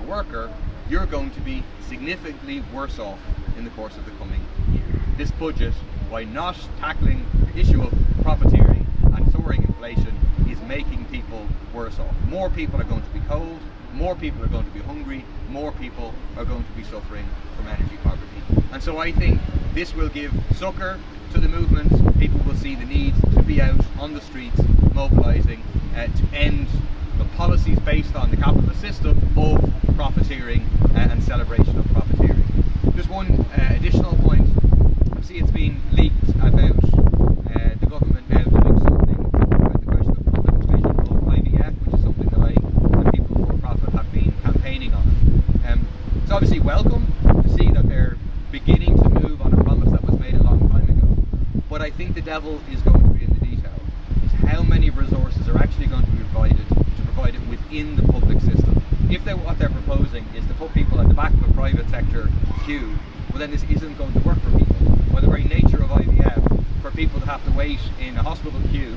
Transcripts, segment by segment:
worker, you're going to be significantly worse off in the course of the coming year. This budget, by not tackling the issue of profiteering and soaring inflation, is making people worse off. More people are going to be cold, more people are going to be hungry, more people are going to be suffering from energy poverty. And so I think this will give succour to the movement. People will see the need to be out on the streets mobilising to end the policies based on the capitalist system of profiteering and celebration of profiteering. Just one additional point. See, it's been leaked about the government now doing something about the question of public provision of IVF, which is something that I and people for profit have been campaigning on. It's obviously welcome to see that they're beginning to move on a promise that was made a long time ago. But I think the devil is going to be in the detail. Is how many resources are actually going to be provided to provide it within the public system. If what they're proposing is to put people at the back of a private sector queue, well then this isn't going to work for people. By the very nature of IVF, for people to have to wait in a hospital queue,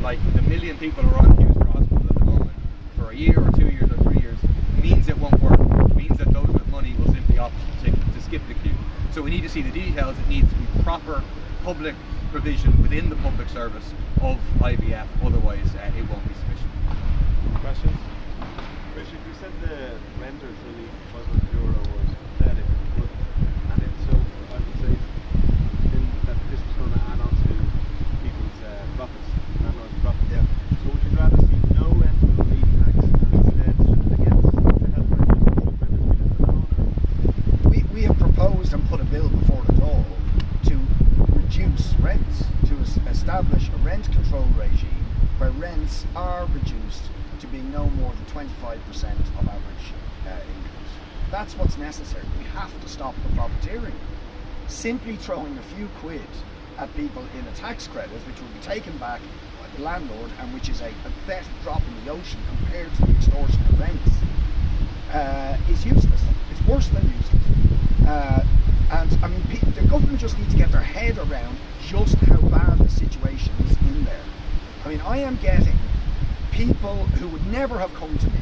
like the million people who are on queues for a hospital at the moment, for a year or 2 years or 3 years, means it won't work. It means that those with money will simply opt to skip the queue. So we need to see the details. It needs to be proper public provision within the public service of IVF, otherwise it won't be sufficient. Questions? Richard, you said the renters relief €500 was pathetic, and so I would say that this was going to add on to people's profits, landlords' profits. Yeah. So would you rather see no rental relief tax and instead against the help renters, should renters be left alone? We have proposed and put a bill before the Dáil to reduce rents, to establish a rent control regime where rents are reduced to being no more than 25% of average incomes. That's what's necessary. We have to stop the profiteering. Simply throwing a few quid at people in a tax credit, which will be taken back by the landlord, and which is a pathetic drop in the ocean compared to the extortionate rents, is useless. It's worse than useless. And I mean, the government just need to get their head around just how bad the situation is in there. I mean, I am getting people who would never have come to me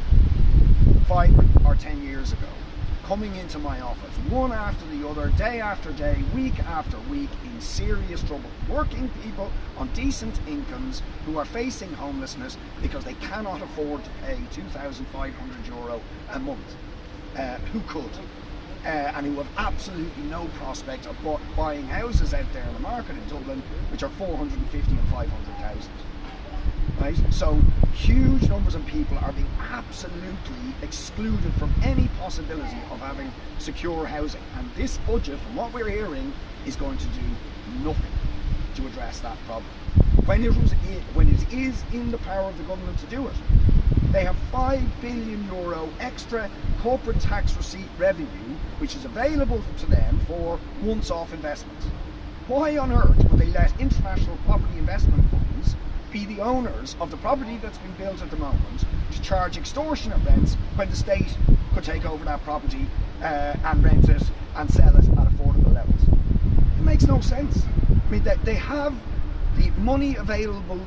5 or 10 years ago coming into my office, one after the other, day after day, week after week, in serious trouble. Working people on decent incomes who are facing homelessness because they cannot afford to pay €2,500 a month, who could, and who have absolutely no prospect of buying houses out there in the market in Dublin, which are 450 and 500,000. Right? So huge numbers of people are being absolutely excluded from any possibility of having secure housing, and this budget, from what we're hearing, is going to do nothing to address that problem. When it is in the power of the government to do it, they have €5 billion extra corporate tax receipt revenue which is available to them for once-off investments. Why on earth would they let international property investment funds be the owners of the property that's been built at the moment to charge extortionate rents when the state could take over that property and rent it and sell it at affordable levels? It makes no sense. I mean, they have the money available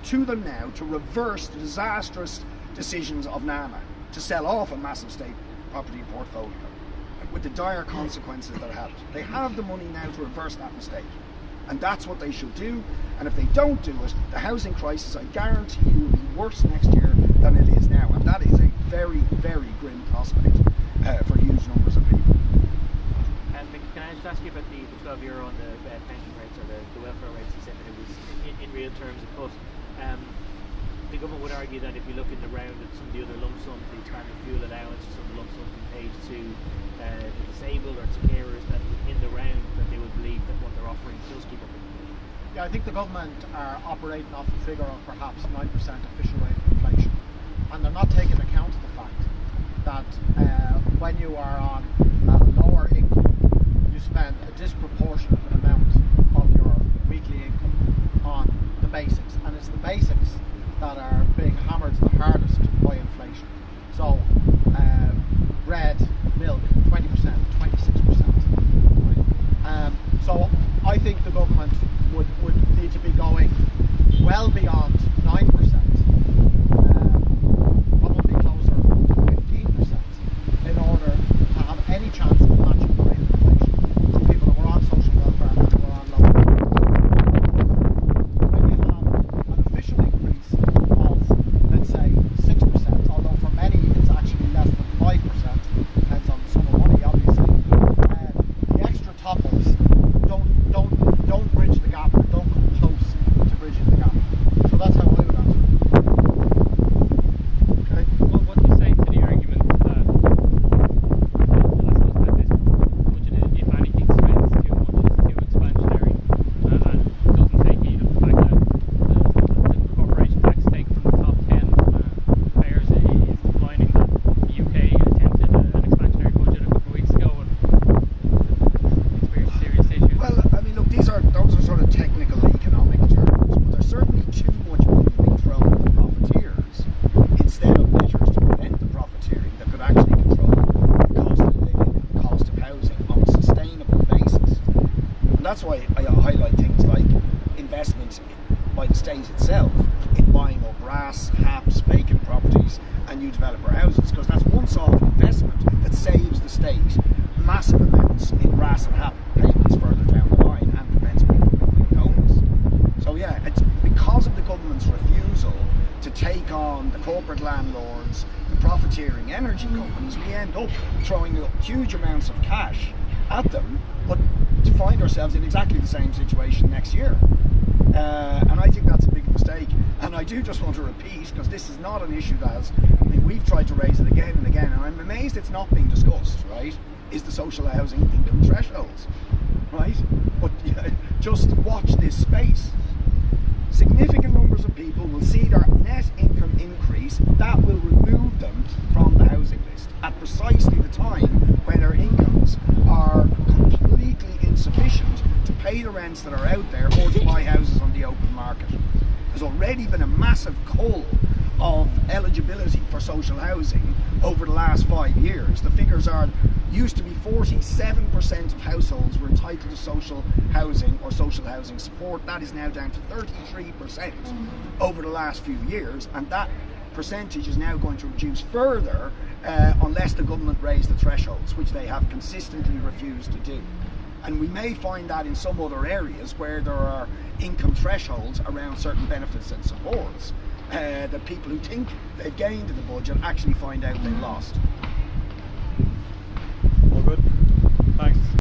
to them now to reverse the disastrous decisions of NAMA to sell off a massive state property portfolio with the dire consequences that have. They have the money now to reverse that mistake, and that's what they should do. And if they don't do it, the housing crisis, I guarantee you, will be worse next year than it is now, and that is a very, very grim prospect for huge numbers of people. Can I just ask you about the €12 on the pension rates or the welfare rates? You said that it was in real terms a cut. The government would argue that if you look in the round at some of the other lump sums, the expanded fuel allowance, some of the lump sums paid to the disabled or to carers, that in the round that they would believe that what they're offering does keep up with inflation. Yeah, I think the government are operating off a figure of perhaps 9% official rate of inflation, and they're not taking account of the fact that when you are on a lower income, you spend a disproportionate amount of your weekly income on the basics, and it's the basics that are being hammered the hardest by inflation. So bread, milk, 20%, 26%. Right? So I think the government would need to be going well beyond 9%, probably closer to 15%, energy companies, we end up throwing huge amounts of cash at them, but to find ourselves in exactly the same situation next year. And I think that's a big mistake. And I do just want to repeat, because this is not an issue that has, I mean, we've tried to raise it again and again, and I'm amazed it's not being discussed, right, is the social housing income thresholds, right? But just watch this space. Significant numbers of people will see their net income increase. That will remove them from the housing list at precisely the time when their incomes are completely insufficient to pay the rents that are out there or to buy houses on the open market. There's already been a massive cull of eligibility for social housing over the last 5 years. The figures used to be 47% of households were entitled to social housing or social housing support. That is now down to 33% over the last few years, and that percentage is now going to reduce further unless the government raise the thresholds, which they have consistently refused to do. And we may find that in some other areas where there are income thresholds around certain benefits and supports, that people who think they've gained in the budget actually find out they've lost. All good. Thanks.